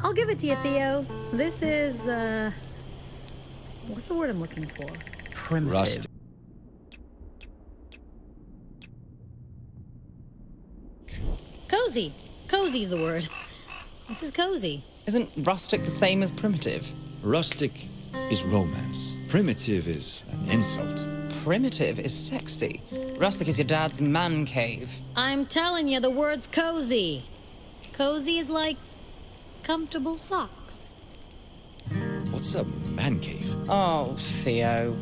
I'll give it to you, Theo. This is, what's the word I'm looking for? Primitive. Rustic. Cozy. Cozy's the word. This is cozy. Isn't rustic the same as primitive? Rustic is romance. Primitive is an insult. Primitive is sexy. Rustic is your dad's man cave. I'm telling you, the word's cozy. Cozy is like comfortable socks. What's a man cave? Oh, Theo.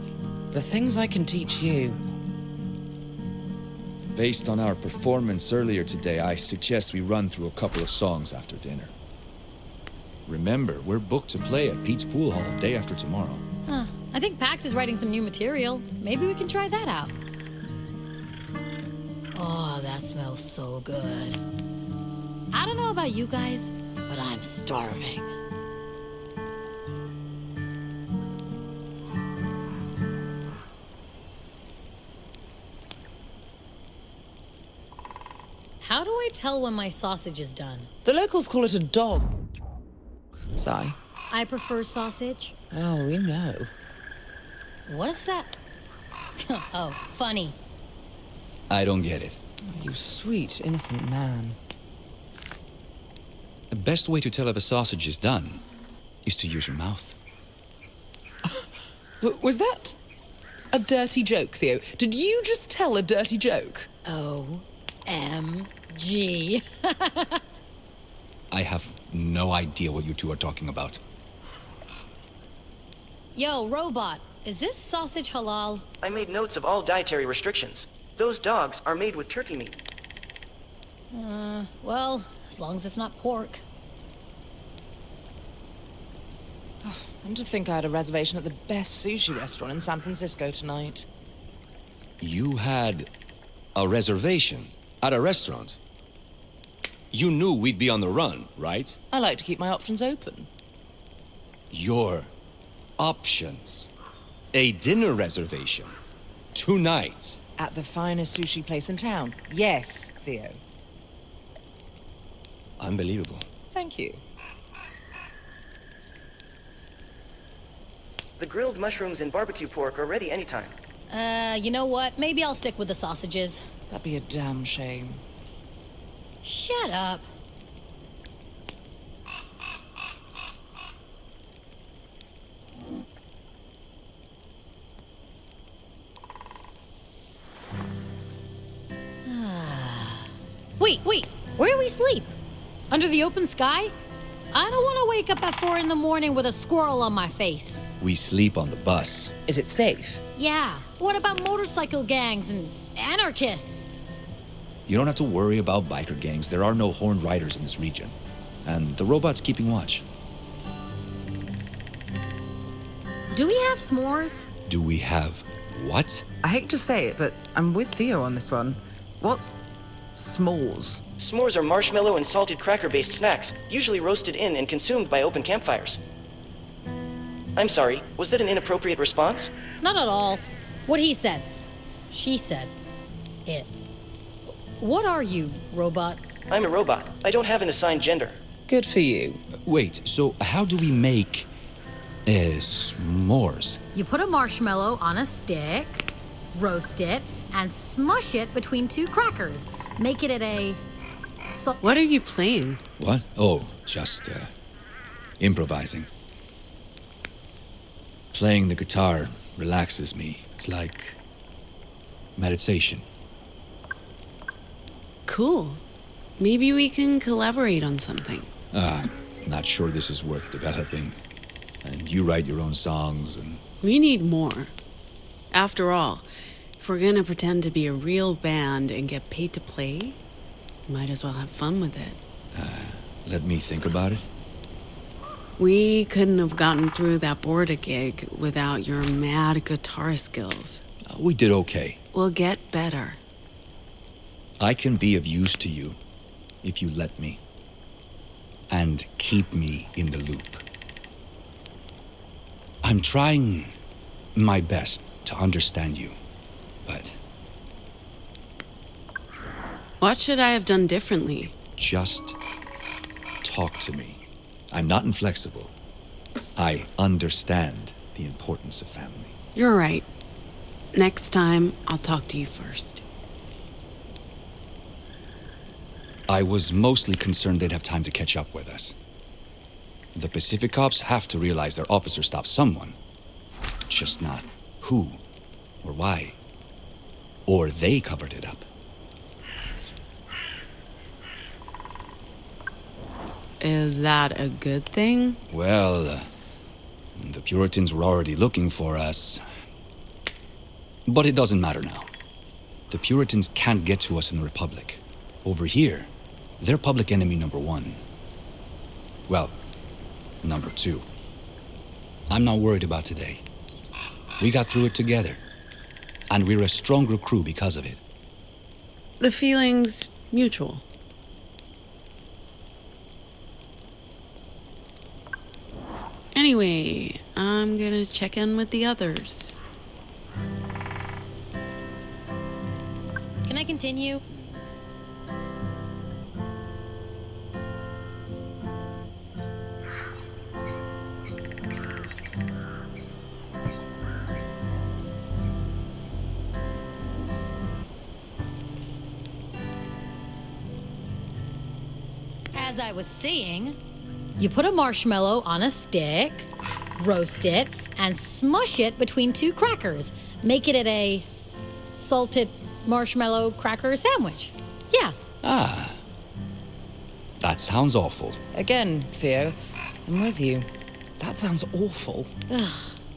The things I can teach you. Based on our performance earlier today, I suggest we run through a couple of songs after dinner. Remember, we're booked to play at Pete's Pool Hall day after tomorrow. Huh. I think Pax is writing some new material. Maybe we can try that out. Oh, that smells so good. I don't know about you guys, but I'm starving. How do I tell when my sausage is done? The locals call it a dog. Sigh. I prefer sausage. Oh, we know. What is that? Oh, funny. I don't get it. You sweet, innocent man. The best way to tell if a sausage is done is to use your mouth. Was that a dirty joke, Theo? Did you just tell a dirty joke? OMG. I have no idea what you two are talking about. Yo, robot, is this sausage halal? I made notes of all dietary restrictions. Those dogs are made with turkey meat. Well, as long as it's not pork. And to think I had a reservation at the best sushi restaurant in San Francisco tonight. You had a reservation at a restaurant. You knew we'd be on the run, right? I like to keep my options open. Your options. A dinner reservation. Tonight. At the finest sushi place in town. Yes, Theo. Unbelievable. Thank you. The grilled mushrooms and barbecue pork are ready anytime. You know what? Maybe I'll stick with the sausages. That'd be a damn shame. Shut up. Wait, where do we sleep? Under the open sky? I don't want to wake up at 4 in the morning with a squirrel on my face. We sleep on the bus. Is it safe? Yeah, what about motorcycle gangs and anarchists? You don't have to worry about biker gangs. There are no horned riders in this region. And the robot's keeping watch. Do we have s'mores? Do we have what? I hate to say it, but I'm with Theo on this one. What's s'mores? S'mores are marshmallow and salted cracker-based snacks, usually roasted in and consumed by open campfires. I'm sorry, was that an inappropriate response? Not at all. What he said. She said. It. What are you, robot? I'm a robot. I don't have an assigned gender. Good for you. Wait, so how do we make s'mores? You put a marshmallow on a stick, roast it, and smush it between 2 crackers. Make it a... What are you playing? What? Oh, just improvising. Playing the guitar relaxes me. It's like meditation. Cool. Maybe we can collaborate on something. Not sure this is worth developing. And you write your own songs and... We need more. After all, if we're gonna pretend to be a real band and get paid to play, might as well have fun with it. Let me think about it. We couldn't have gotten through that Borda gig without your mad guitar skills. We did okay. We'll get better. I can be of use to you if you let me. And keep me in the loop. I'm trying my best to understand you, but... What should I have done differently? Just talk to me. I'm not inflexible. I understand the importance of family. You're right. Next time, I'll talk to you first. I was mostly concerned they'd have time to catch up with us. The Pacific cops have to realize their officer stopped someone. Just not who or why. Or they covered it up. Is that a good thing? Well, the Puritans were already looking for us. But it doesn't matter now. The Puritans can't get to us in the Republic. Over here, they're public enemy number 1. Well, number 2. I'm not worried about today. We got through it together. And we're a stronger crew because of it. The feeling's mutual. Anyway, I'm gonna check in with the others. Can I continue? As I was saying, you put a marshmallow on a stick, roast it, and smush it between 2 crackers. Make it a salted marshmallow cracker sandwich. Yeah. Ah. That sounds awful. Again, Theo, I'm with you. That sounds awful. Ugh.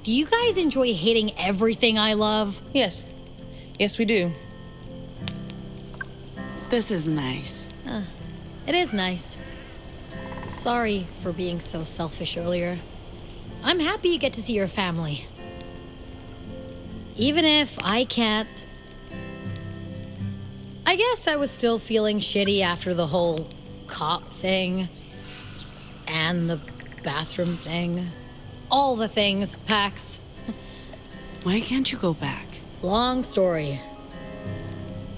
Do you guys enjoy hating everything I love? Yes. Yes, we do. This is nice. It is nice. Sorry for being so selfish earlier. I'm happy you get to see your family. Even if I can't. I guess I was still feeling shitty after the whole cop thing. And the bathroom thing. All the things, Pax. Why can't you go back? Long story.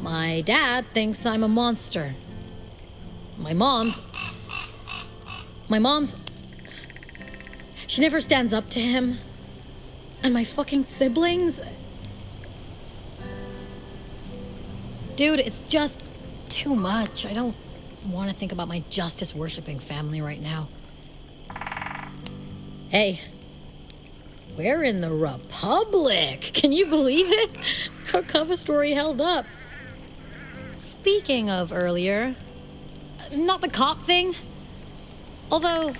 My dad thinks I'm a monster. My mom's... She never stands up to him. And my fucking siblings... Dude, it's just too much. I don't want to think about my justice-worshipping family right now. Hey, we're in the Republic. Can you believe it? Our cover story held up. Speaking of earlier, not the cop thing. Although,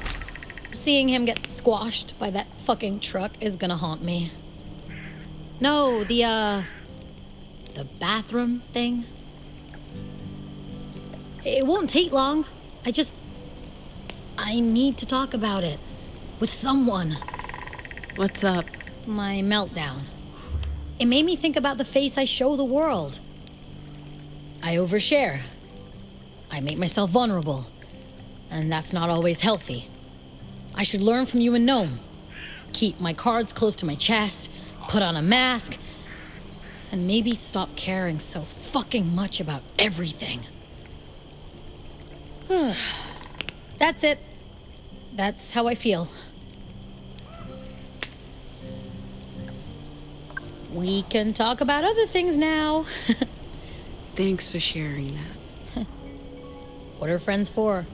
seeing him get squashed by that fucking truck is gonna haunt me. No, the bathroom thing. It won't take long. I need to talk about it. With someone. What's up? My meltdown. It made me think about the face I show the world. I overshare. I make myself vulnerable. And that's not always healthy. I should learn from you and Gnome. Keep my cards close to my chest, put on a mask, and maybe stop caring so fucking much about everything. That's it. That's how I feel. We can talk about other things now. Thanks for sharing that. What are friends for?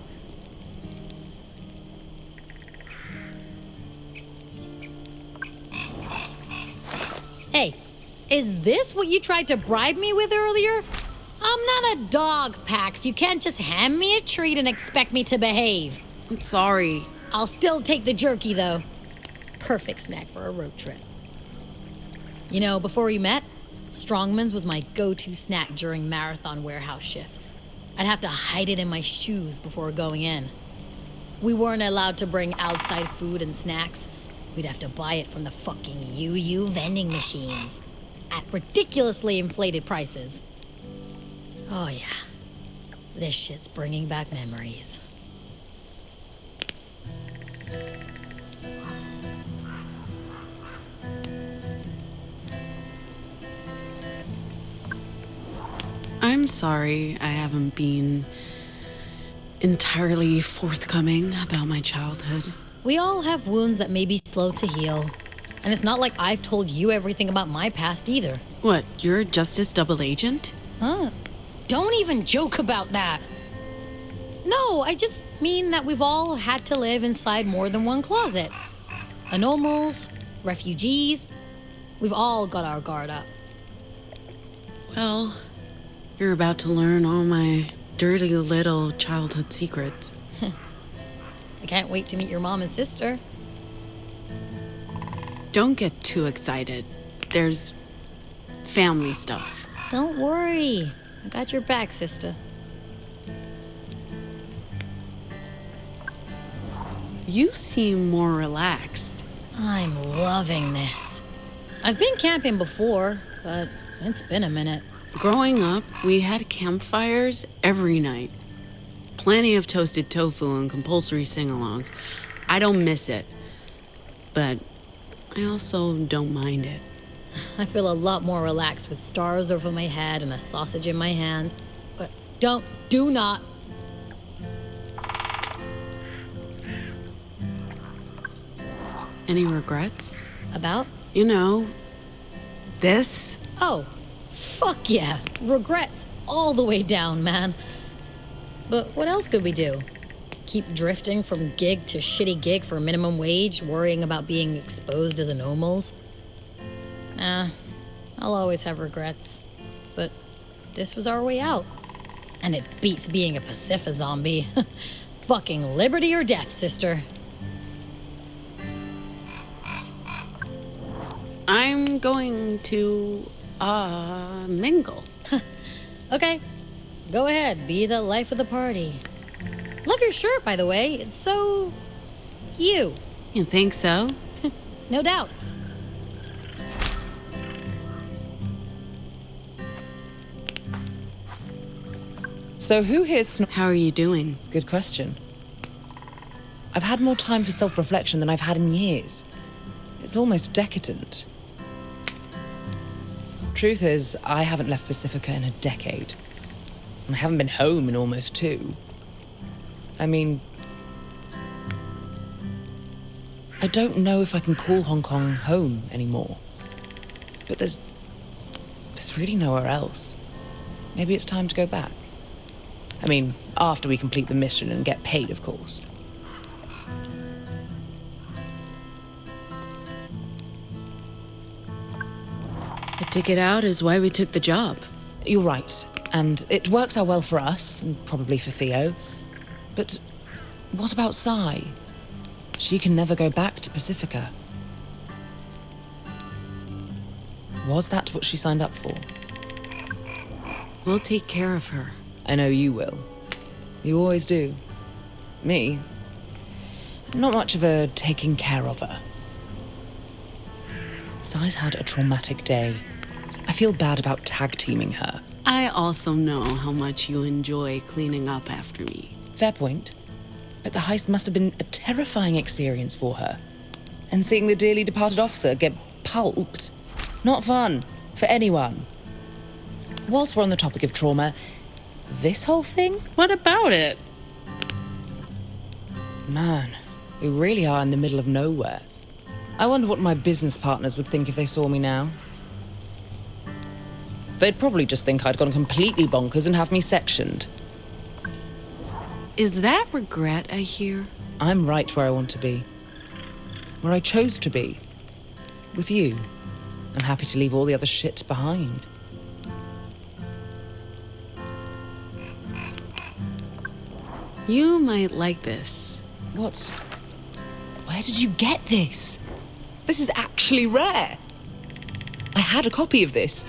Hey, is this what you tried to bribe me with earlier? I'm not a dog, Pax. You can't just hand me a treat and expect me to behave. I'm sorry. I'll still take the jerky, though. Perfect snack for a road trip. You know, before we met, Strongman's was my go-to snack during marathon warehouse shifts. I'd have to hide it in my shoes before going in. We weren't allowed to bring outside food and snacks. We'd have to buy it from the fucking UU vending machines at ridiculously inflated prices. Oh yeah, this shit's bringing back memories. I'm sorry I haven't been entirely forthcoming about my childhood. We all have wounds that may be slow to heal. And it's not like I've told you everything about my past either. What, you're a Justice double agent? Huh? Don't even joke about that. No, I just mean that we've all had to live inside more than one closet. Anomals, refugees, we've all got our guard up. Well, you're about to learn all my dirty little childhood secrets. I can't wait to meet your mom and sister. Don't get too excited. There's family stuff. Don't worry. I got your back, sister. You seem more relaxed. I'm loving this. I've been camping before, but it's been a minute. Growing up, we had campfires every night. Plenty of toasted tofu and compulsory sing-alongs. I don't miss it, but I also don't mind it. I feel a lot more relaxed with stars over my head and a sausage in my hand. But do not. Any regrets? About? You know, this? Oh, fuck yeah. Regrets all the way down, man. But what else could we do? Keep drifting from gig to shitty gig for minimum wage, worrying about being exposed as anomals? Nah, I'll always have regrets. But this was our way out. And it beats being a Pacific zombie. Fucking liberty or death, sister. I'm going to, mingle. Okay, go ahead, be the life of the party. Love your shirt, by the way. It's so... you. You think so? No doubt. So who here's How are you doing? Good question. I've had more time for self-reflection than I've had in years. It's almost decadent. Truth is, I haven't left Pacifica in a decade. And I haven't been home in almost 2. I mean, I don't know if I can call Hong Kong home anymore. But there's really nowhere else. Maybe it's time to go back. I mean, after we complete the mission and get paid, of course. A ticket out is why we took the job. You're right. And it works out well for us, and probably for Theo. But what about Sai? She can never go back to Pacifica. Was that what she signed up for? We'll take care of her. I know you will. You always do. Me? Not much of a taking care of her. Sai's had a traumatic day. I feel bad about tag-teaming her. I also know how much you enjoy cleaning up after me. Fair point. But the heist must have been a terrifying experience for her. And seeing the dearly departed officer get pulped, not fun for anyone. Whilst we're on the topic of trauma, this whole thing? What about it? Man, we really are in the middle of nowhere. I wonder what my business partners would think if they saw me now. They'd probably just think I'd gone completely bonkers and have me sectioned. Is that regret I hear? I'm right where I want to be. Where I chose to be. With you. I'm happy to leave all the other shit behind. You might like this. What? Where did you get this? This is actually rare. I had a copy of this.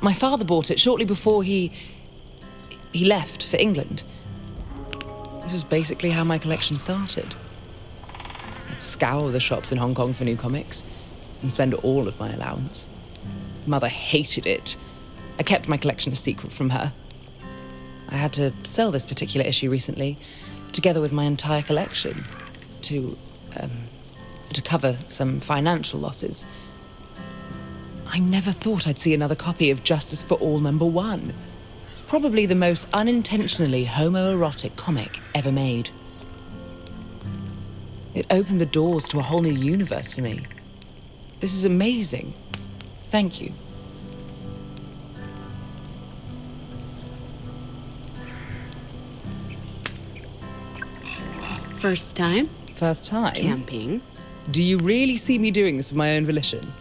My father bought it shortly before he left for England. This was basically how my collection started. I'd scour the shops in Hong Kong for new comics and spend all of my allowance. Mother hated it. I kept my collection a secret from her. I had to sell this particular issue recently, together with my entire collection, to cover some financial losses. I never thought I'd see another copy of Justice for All #1. probably the most unintentionally homoerotic comic ever made. It opened the doors to a whole new universe for me. This is amazing. Thank you. First time First time? camping. Do you really see me doing this of my own volition?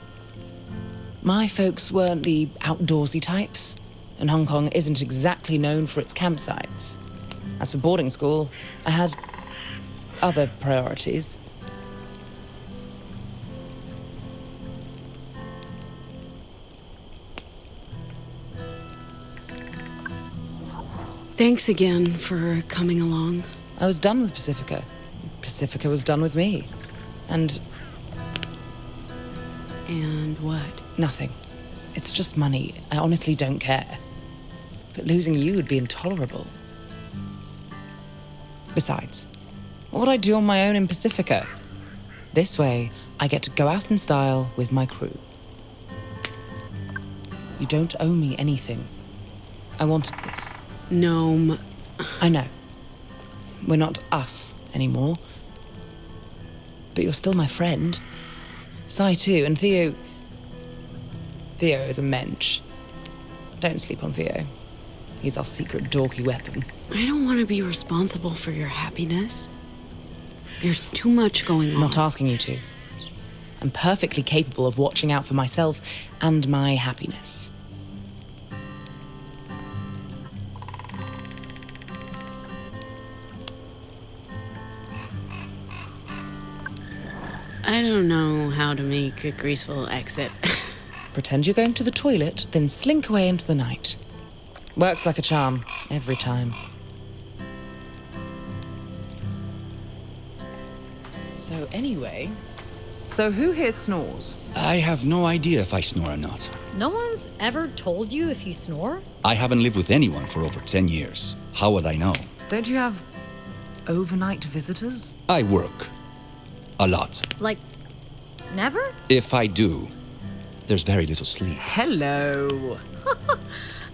My folks weren't the outdoorsy types, and Hong Kong isn't exactly known for its campsites. As for boarding school, I had other priorities. Thanks again for coming along. I was done with Pacifica. Pacifica was done with me. And what? nothing. It's just money. I honestly don't care. But losing you would be intolerable. Besides, what would I do on my own in Pacifica? This way, I get to go out in style with my crew. You don't owe me anything. I wanted this. Gnome. I know. We're not us anymore. But you're still my friend. Sai too, and Theo... Theo is a mensch. Don't sleep on Theo. He's our secret dorky weapon. I don't want to be responsible for your happiness. There's too much going on. Not asking you to. I'm perfectly capable of watching out for myself and my happiness. I don't know how to make a graceful exit. Pretend you're going to the toilet, then slink away into the night. Works like a charm, every time. So anyway, who here snores? I have no idea if I snore or not. No one's ever told you if you snore? I haven't lived with anyone for over 10 years. How would I know? Don't you have overnight visitors? I work. A lot. Like, never? If I do, there's very little sleep. Hello.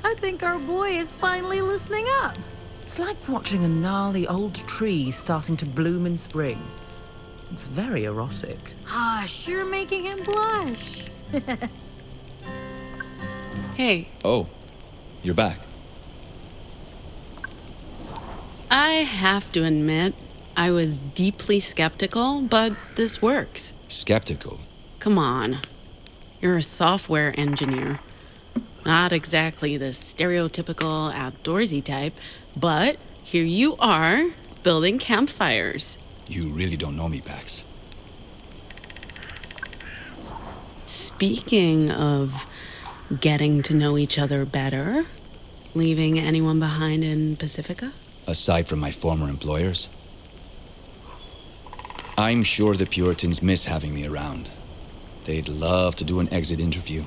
I think our boy is finally listening up. It's like watching a gnarly old tree starting to bloom in spring. It's very erotic. Hush, you're making him blush. Hey, Oh, you're back. I have to admit, I was deeply skeptical, but this works. Skeptical. Come on. You're a software engineer. Not exactly the stereotypical outdoorsy type, but here you are, building campfires. You really don't know me, Pax. Speaking of getting to know each other better, leaving anyone behind in Pacifica? Aside from my former employers. I'm sure the Puritans miss having me around. They'd love to do an exit interview.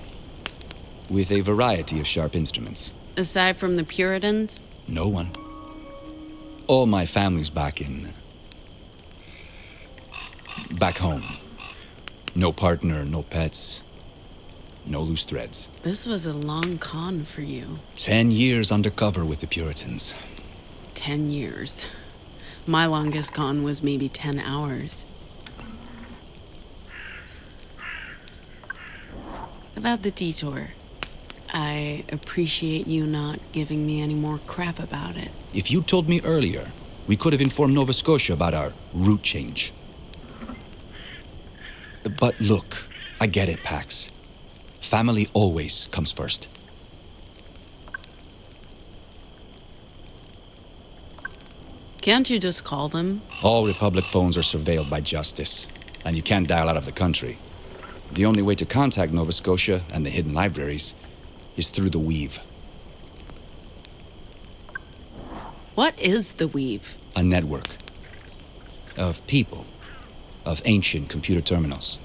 With a variety of sharp instruments. Aside from the Puritans? No one. All my family's back home. No partner, no pets, no loose threads. This was a long con for you. 10 years undercover with the Puritans. 10 years. My longest con was maybe 10 hours. About the detour. I appreciate you not giving me any more crap about it. If you told me earlier, we could have informed Nova Scotia about our route change. But look, I get it, Pax. Family always comes first. Can't you just call them? All Republic phones are surveilled by justice, and you can't dial out of the country. The only way to contact Nova Scotia and the hidden libraries is through the Weave. What is the Weave? A network of people, of ancient computer terminals,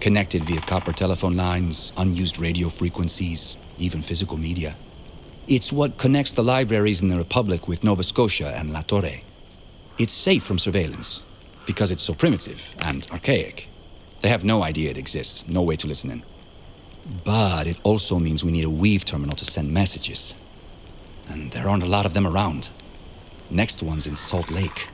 connected via copper telephone lines, unused radio frequencies, even physical media. It's what connects the libraries in the Republic with Nova Scotia and La Torre. It's safe from surveillance, because it's so primitive and archaic. They have no idea it exists, no way to listen in. But it also means we need a Weave terminal to send messages. And there aren't a lot of them around. Next one's in Salt Lake.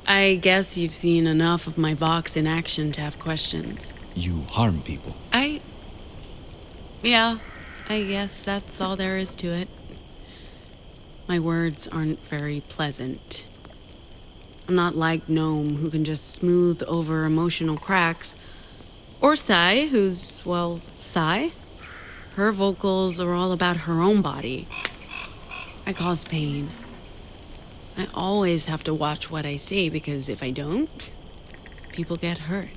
I guess you've seen enough of my box in action to have questions. You harm people. Yeah, I guess that's all there is to it. My words aren't very pleasant. I'm not like Gnome, who can just smooth over emotional cracks. Or Sai, who's, well, Sai. Her vocals are all about her own body. I cause pain. I always have to watch what I say, because if I don't, people get hurt.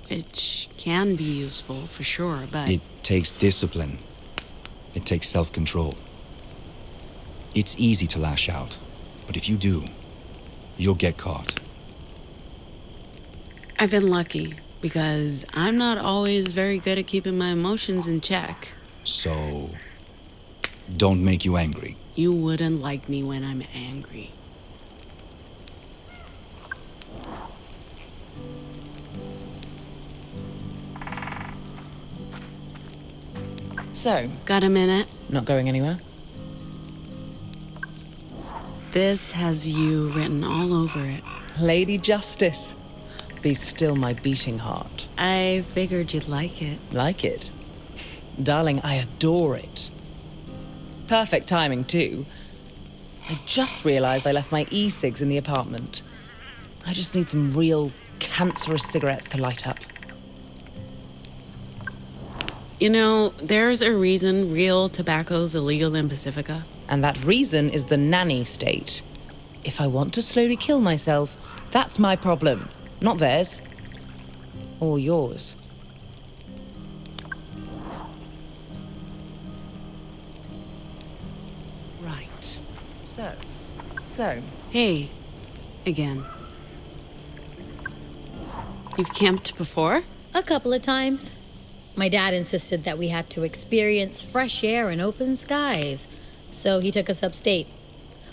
Which can be useful, for sure, but... It takes discipline. It takes self-control. It's easy to lash out, but if you do, you'll get caught. I've been lucky, because I'm not always very good at keeping my emotions in check. So, don't make you angry. You wouldn't like me when I'm angry. So, Got a minute? not going anywhere? This has you written all over it. Lady Justice. Be still my beating heart. I figured you'd like it. Like it? Darling, I adore it. Perfect timing, too. I just realized I left my e-cigs in the apartment. I just need some real cancerous cigarettes to light up. You know, there's a reason real tobacco's illegal in Pacifica. And that reason is the nanny state. If I want to slowly kill myself, that's my problem, not theirs. Or yours. Right. So. Hey, again. You've camped before? A couple of times. My dad insisted that we had to experience fresh air and open skies, so he took us upstate.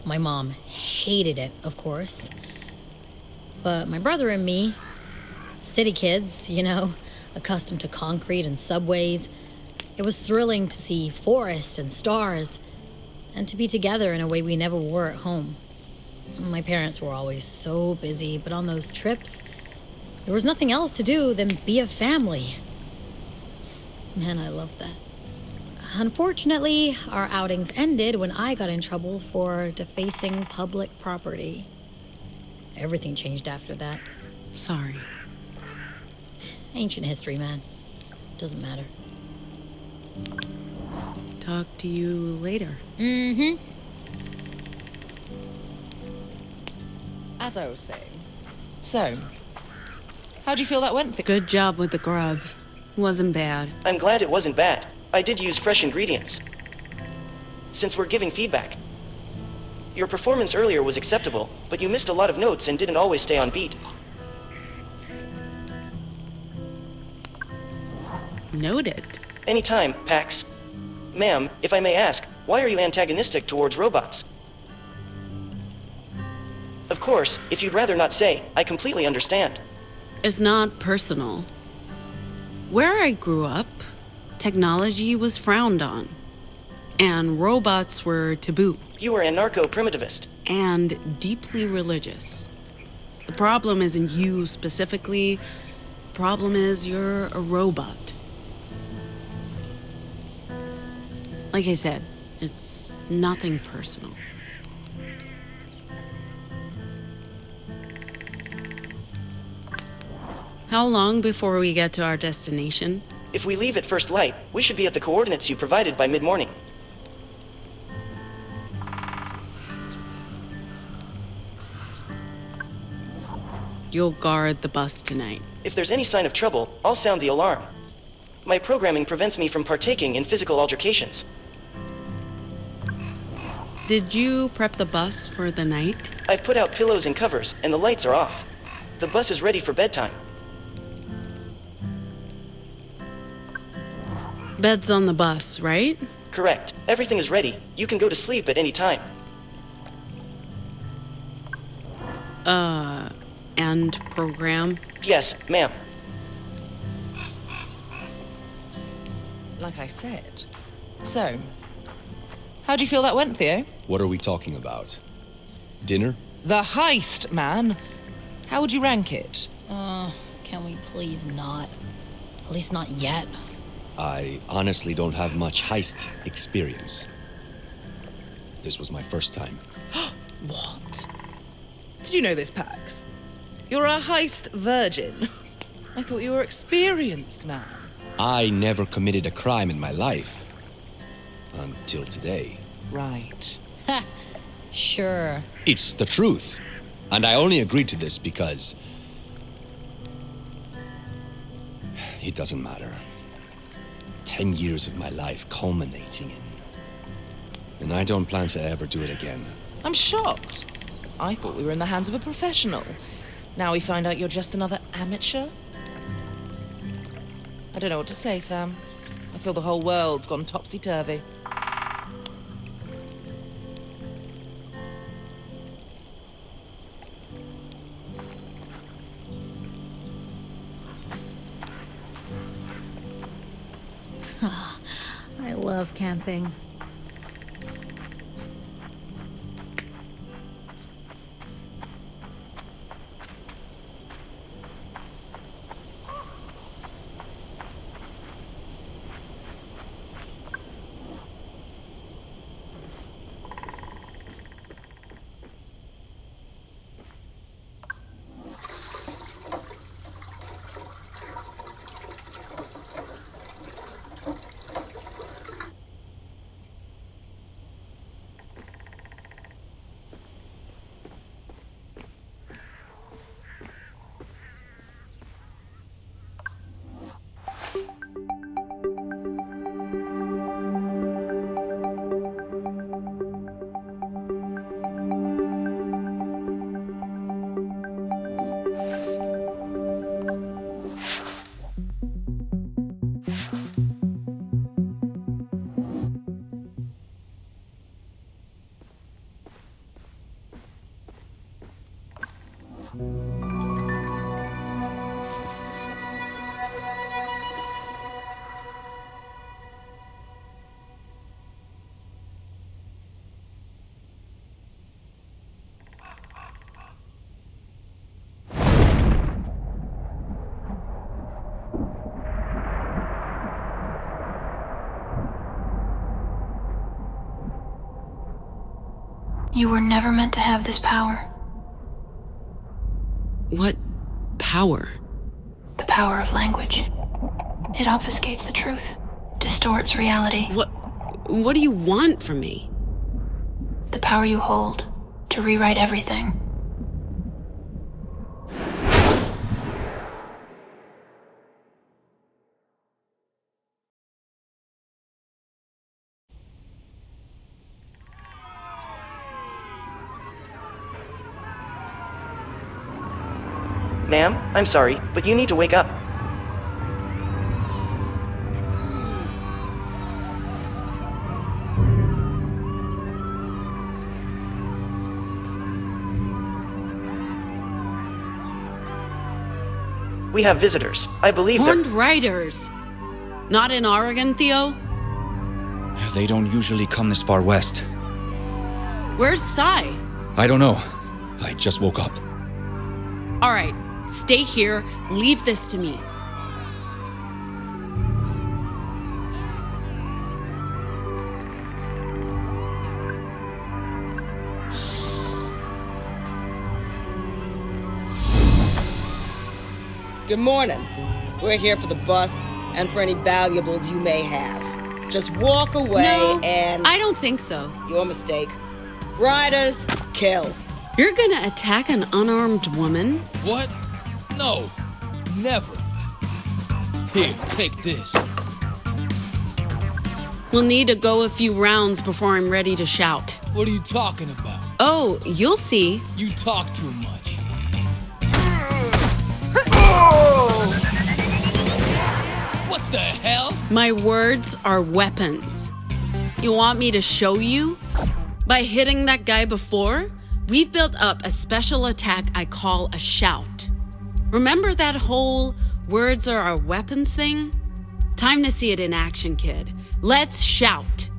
My mom hated it, of course. But my brother and me, city kids, accustomed to concrete and subways, it was thrilling to see forest and stars, and to be together in a way we never were at home. My parents were always so busy, but on those trips, there was nothing else to do than be a family. Man, I love that. Unfortunately, our outings ended when I got in trouble for defacing public property. Everything changed after that. Sorry. Ancient history, man. Doesn't matter. Talk to you later. Mm-hmm. As I was saying. So, how do you feel that went? Good job with the grub. Wasn't bad. I'm glad it wasn't bad. I did use fresh ingredients. Since we're giving feedback. Your performance earlier was acceptable, but you missed a lot of notes and didn't always stay on beat. Noted. Anytime, Pax. Ma'am, if I may ask, why are you antagonistic towards robots? Of course, if you'd rather not say, I completely understand. It's not personal. Where I grew up, technology was frowned on, and robots were taboo. You are anarcho-primitivist. And deeply religious. The problem isn't you specifically. The problem is you're a robot. Like I said, it's nothing personal. How long before we get to our destination? If we leave at first light, we should be at the coordinates you provided by mid-morning. You'll guard the bus tonight. If there's any sign of trouble, I'll sound the alarm. My programming prevents me from partaking in physical altercations. Did you prep the bus for the night? I've put out pillows and covers, and the lights are off. The bus is ready for bedtime. Bed's on the bus, right? Correct. Everything is ready. You can go to sleep at any time. end program? Yes, ma'am. Like I said. So, how do you feel that went, Theo? What are we talking about? Dinner? The heist, man. How would you rank it? Can we please not? At least not yet. I honestly don't have much heist experience. This was my first time. What? Did you know this, Pax? You're a heist virgin. I thought you were experienced, man. I never committed a crime in my life. Until today. Right. Ha! Sure. It's the truth. And I only agreed to this because... It doesn't matter. 10 years of my life culminating in... And I don't plan to ever do it again. I'm shocked. I thought we were in the hands of a professional. Now we find out you're just another amateur? I don't know what to say, fam. I feel the whole world's gone topsy-turvy. I love camping. You were never meant to have this power. What power? The power of language. It obfuscates the truth, distorts reality. What do you want from me? The power you hold to rewrite everything. Ma'am, I'm sorry, but you need to wake up. We have visitors. I believe Horned they're... riders. Not in Oregon, Theo? They don't usually come this far west. Where's Sai? I don't know. I just woke up. All right, stay here. Leave this to me. Good morning. We're here for the bus and for any valuables you may have. Just walk away No, and... I don't think so. Your mistake. Riders, kill. You're gonna attack an unarmed woman? What? No, never. Here, take this. We'll need to go a few rounds before I'm ready to shout. What are you talking about? Oh, you'll see. You talk too much. What the hell? My words are weapons. You want me to show you? By hitting that guy before? We've built up a special attack I call a shout. Remember that whole words are our weapons thing? Time to see it in action, kid. Let's shout.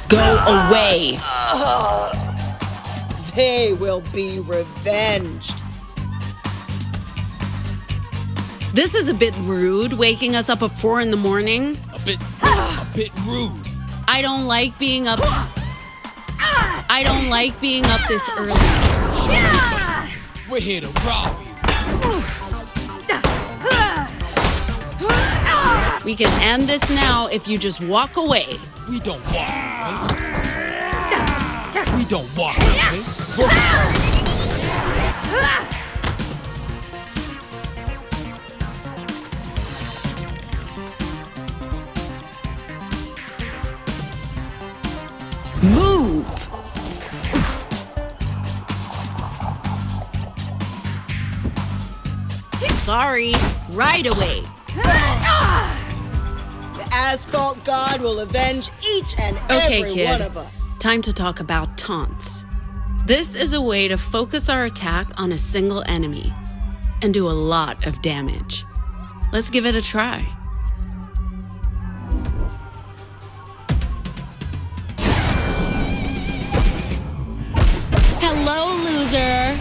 Go away. They will be revenged. This is a bit rude, waking us up at 4 in the morning. A bit rude. I don't like being up. I don't like being up this early. We're here to rob you. We can end this now if you just walk away. We don't walk away. We don't walk away. Move! Sorry, right away. The asphalt god will avenge each and Okay, every kid. one of us. Time to talk about taunts. This is a way to focus our attack on a single enemy and do a lot of damage. Let's give it a try. Hello, loser.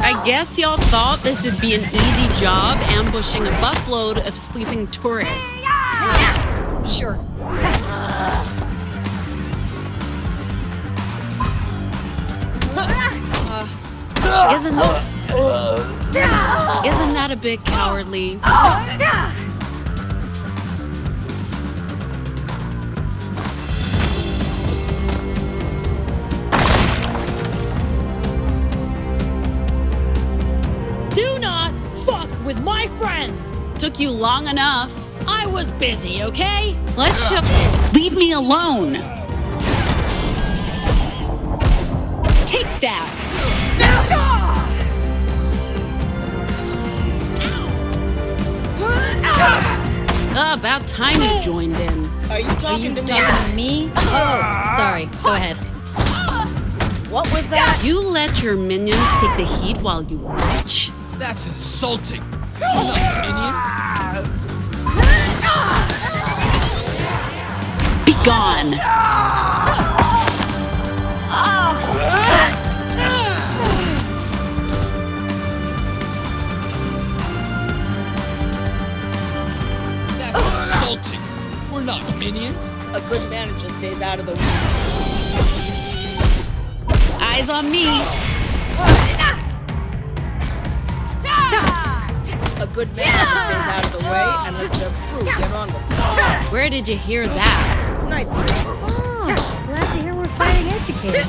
I guess y'all thought this would be an easy job ambushing a busload of sleeping tourists. Sure. Isn't that a bit cowardly? Do not fuck with my friends! Took you long enough. I was busy, okay? Let's show. Leave me alone. Take that. About time you joined in. Are you Are talking you to me? talking to me? Oh, sorry. Go ahead. What was that? You let your minions take the heat while you watch? That's insulting. We're not minions. Be gone. That's insulting. We're not minions. A good manager stays out of the way. Eyes on me. A good manager stays out of the way and lets their crew get on with it. Where did you hear that? Night school. Oh, glad to hear we're fighting educated.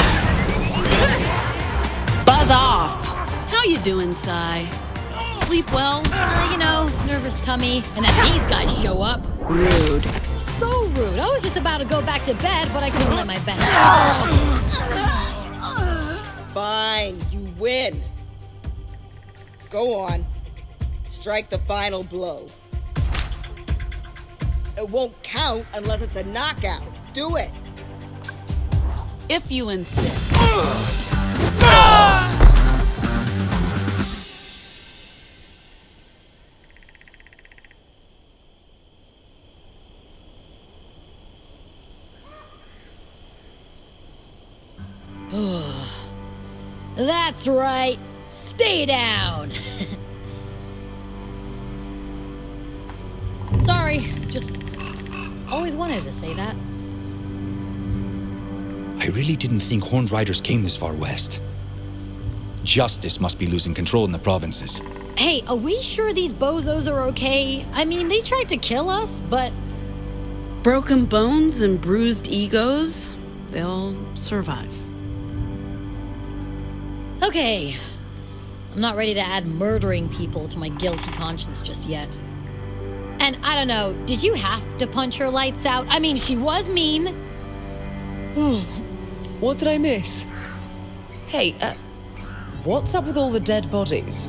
Buzz off. How you doing, Sai? Sleep well? Nervous tummy, and then these guys show up. Rude. So rude. I was just about to go back to bed, but I couldn't let my best. Fine, you win. Go on. Strike the final blow. It won't count unless it's a knockout. Do it. If you insist. That's right. Stay down. Sorry, just always wanted to say that. I really didn't think Horned Riders came this far west. Justice must be losing control in the provinces. Hey, are we sure these bozos are okay? I mean, they tried to kill us, but... Broken bones and bruised egos, they'll survive. Okay. I'm not ready to add murdering people to my guilty conscience just yet. And I don't know, did you have to punch her lights out? I mean, she was mean. What did I miss? Hey, what's up with all the dead bodies?